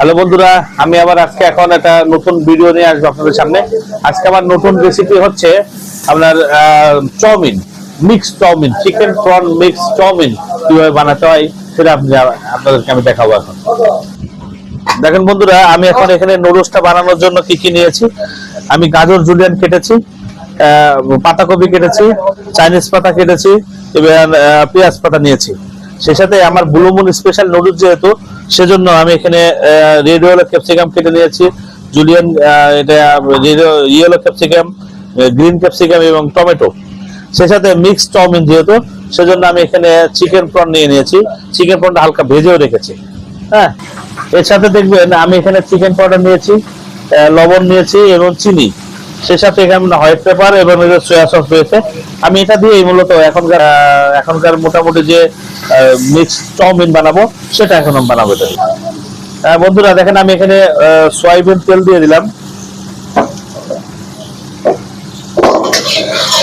Hello বন্ধুরা, আমি আবার আজকে এখন একটা নতুন ভিডিও নিয়ে আসবো আপনাদের সামনে। আজকে আমার নতুন রেসিপি হচ্ছে আপনার chow mein, mix chow mein, chicken prawn mix chow mein কিভাবে বানাতে হয় সেটা আপনাদেরকে আমি দেখাবো। এখন দেখেন বন্ধুরা, আমি এখন এখানে নুডলসটা বানানোর জন্য কি কি নিয়েছি। আমি গাজর জুলিয়ান কেটেছি, পাতাকপি কেটেছি, চাইনিজ পাতা কেটেছি এবং পেঁয়াজ পাতা নিয়েছি। সেই সাথে আমার ব্লু মুন স্পেশাল নুডলস যেহেতু, সেজন্য আমি এখানে রেড ইয়েলো ক্যাপসিকাম কেটে নিয়েছি, জুলিয়ান এটা ইয়েলো ক্যাপসিকাম, গ্রিন ক্যাপসিকাম এবং টমেটো। সেই সাথে মিক্স চাউমিন যেহেতু, সেজন্য আমি এখানে চিকেন প্রন নিয়ে নিয়েছি। চিকেন প্রনটা হালকা ভেজেও রেখেছি। হ্যাঁ, এর সাথে দেখবেন আমি এখানে চিকেন পাউডার নিয়েছি, লবণ নিয়েছি এবং চিনি। সেই সাথে এখানে হোয়াইট পেপার এবং সয়া সস রয়েছে। আমি এটা দিয়ে মূলত এখনকার মোটামুটি যে মিক্স চাউমিন বানাবো সেটা এখন আমি বানাবো। বন্ধুরা দেখেন, আমি এখানে সয়াবিন তেল দিয়ে দিলাম।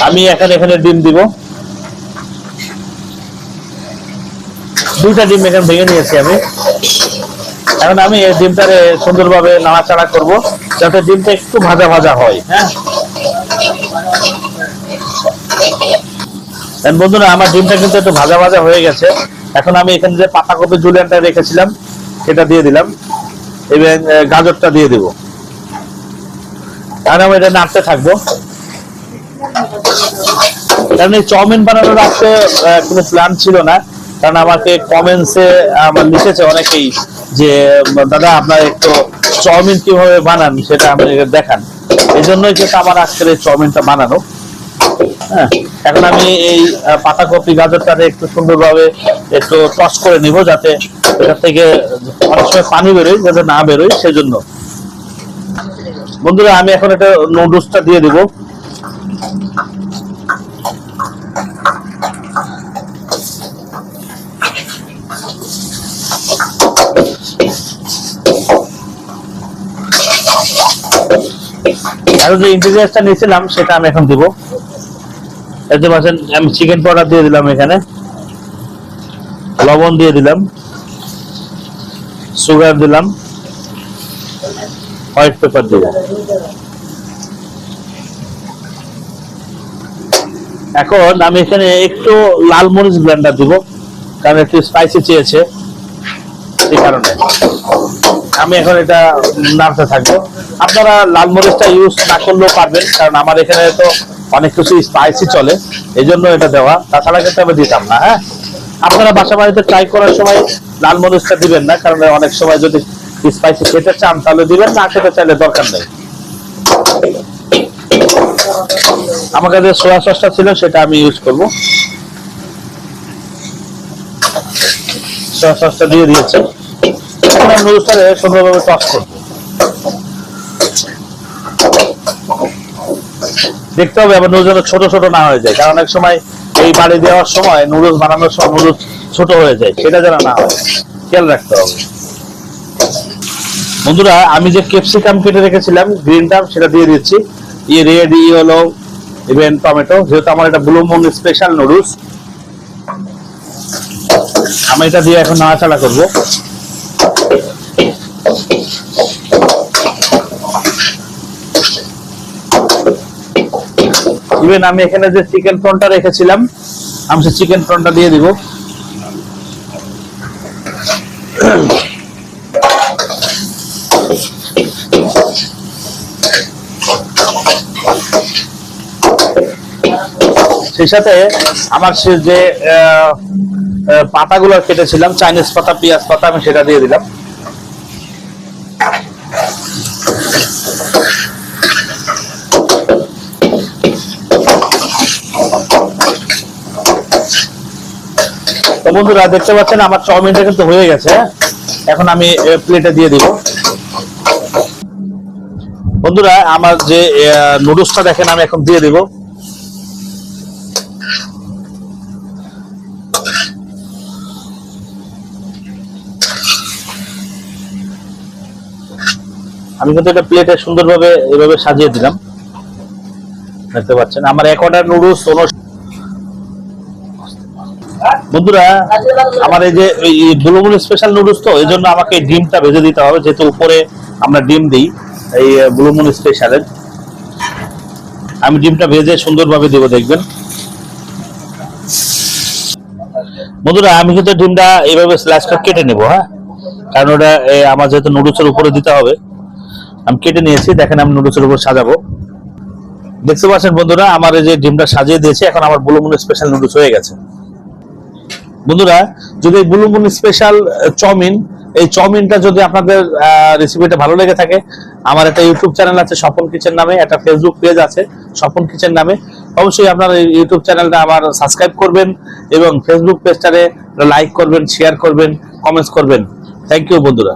আমি এখানে ডিম দিব, দুইটা ডিম এখানে ভেঙে নিয়েছি আমি। এখন আমি এই ডিমটারে সুন্দরভাবে নাড়াচাড়া করব যাতে ডিমটা একটু ভাজা ভাজা হয়। হ্যাঁ বন্ধুরা, আমার ডিমটা কিন্তু একটু ভাজা ভাজা হয়ে গেছে। এখন আমি এখানে যে পাতাকপি জুলিয়ানটা রেখেছিলাম সেটা দিয়ে দিলাম এবং গাজরটা দিয়ে দিব। কারণ আমি এটা নাড়তে থাকবো, কারণ এই চাউমিন বানানোর আজকে কোনো প্ল্যান ছিল না। কারণ আমাকে কমেন্টসে আমার লিখেছে অনেকেই যে দাদা আপনার একটু চাউমিন কিভাবে বানান সেটা আমাকে দেখান। এই জন্যই কিন্তু আমার আজকের এই চাউমিনটা বানানো। হ্যাঁ, এখন আমি এই পাতাকপি গাজরটাকে একটু সুন্দরভাবে একটু টস করে নিব যাতে এটা থেকে অনেক সময় পানি বেরোয়, যাতে না বেরোয় সেজন্য। বন্ধুরা, আমি এখন এটা নুডলসটা দিয়ে দিব। আর যে ইনগ্রেডিয়েন্টসটা নিয়েছিলাম সেটা আমি এখন দিব। এতে পাচ্ছেন আমি চিকেন পাউডার দিয়ে দিলাম, এখানে লবণ দিয়ে দিলাম, সুগার দিলাম, হোয়াইট পেপার দিলাম। এখন আমি এখানে একটু লাল মরিচ ব্লেন্ডার দিব, কারণ একটু স্পাইসি চেয়েছে, এই কারণে আমি এখন এটা নাড়তে থাকবো। আপনারা লাল মরিচটা ইউজ না করলেও পারবেন, কারণ আমার এখানে তো অনেক কিছু স্পাইসি চলে, এই জন্য এটা দেওয়া। তাছাড়া কিন্তু আমি দিতাম না। হ্যাঁ, আপনারা বাসা বাড়িতে ট্রাই করার সময় লাল মরিচটা দিবেন না, কারণ অনেক সময় যদি স্পাইসি খেতে চান তাহলে দিবেন, না খেতে চাইলে দরকার নেই। আমার কাছে সোয়া সসটা ছিল, সেটা আমি ইউজ করবো। সোয়া সসটা দিয়ে দিয়েছে। এখন আমি নুডলসটাকে সুন্দরভাবে টস করবো। দেখতে হবে আবার নুডলস ছোট ছোট না হয়ে যায়, কারণ অনেক সময় এই বাড়ি দেওয়ার সময় নুডলস বানানোর সময় নুডলস ছোট হয়ে যায়, সেটা যেন না হয় খেয়াল রাখতে হবে। বন্ধুরা, আমি যে ক্যাপসিকাম কেটে রেখেছিলাম গ্রিনটা সেটা দিয়ে দিচ্ছি, রেড ইয়েলো ইভেন টমেটো, যেহেতু আমার এটা ব্লু মুন স্পেশাল নুডলস। আমি এটা দিয়ে এখন নাড়াচাড়া করবো। ইভেন আমি এখানে যে চিকেন প্রনটা রেখেছিলাম আমি সেই চিকেন প্রনটা দিয়ে দিব। সেই সাথে আমার সে যে পাতাগুলো কেটেছিলাম, চাইনিজ পাতা, পেঁয়াজ পাতা, আমি সেটা দিয়ে দিলাম। তো বন্ধুরা দেখতে পাচ্ছেন আমার চাউমিনটা কিন্তু হয়ে গেছে। এখন আমি প্লেটে দিয়ে দিব। বন্ধুরা, আমার যে নুডলসটা দেখেন আমি এখন দিয়ে দিব। আমি কিন্তু এটা প্লেটে সুন্দরভাবে এভাবে সাজিয়ে দিলাম। দেখতে পাচ্ছেন আমার এক অর্ডার নুডলস বন্ধুরা আমার এই যে বুলুমুল স্পেশাল নুডলস, তো এই জন্য আমাকে ডিমটা ভেজে দিতে হবে, যেহেতু উপরে আমরা ডিম দিই এই বুলুমুল স্পেশালের। আমি ডিমটা ভেজে সুন্দরভাবে দেবো, দেখবেন বন্ধুরা। আমি কিন্তু ডিমটা এইভাবে স্লাইস করে কেটে নেবো, হ্যাঁ, কারণ ওটা আমার যেহেতু নুডলসের উপরে দিতে হবে। আমি কেটে নিয়েছি, দেখেন আমি নুডলসের উপর সাজাবো। দেখতে পাচ্ছেন বন্ধুরা, আমার এই যে ডিমটা সাজিয়ে দিয়েছি, এখন আমার বুলুমুল স্পেশাল নুডলস হয়ে গেছে। বন্ধুরা, যদি এই বুলুমুল স্পেশাল চাউমিন, এই চাউমিনটা যদি আপনাদের রেসিপিটা ভালো লেগে থাকে, আমার একটা ইউটিউব চ্যানেল আছে স্বপন কিচেন নামে, একটা ফেসবুক পেজ আছে স্বপন কিচেন নামে। অবশ্যই আপনারা এই ইউটিউব চ্যানেলটা আমার সাবস্ক্রাইব করবেন এবং ফেসবুক পেজটারে লাইক করবেন, শেয়ার করবেন, কমেন্টস করবেন। থ্যাংক ইউ বন্ধুরা।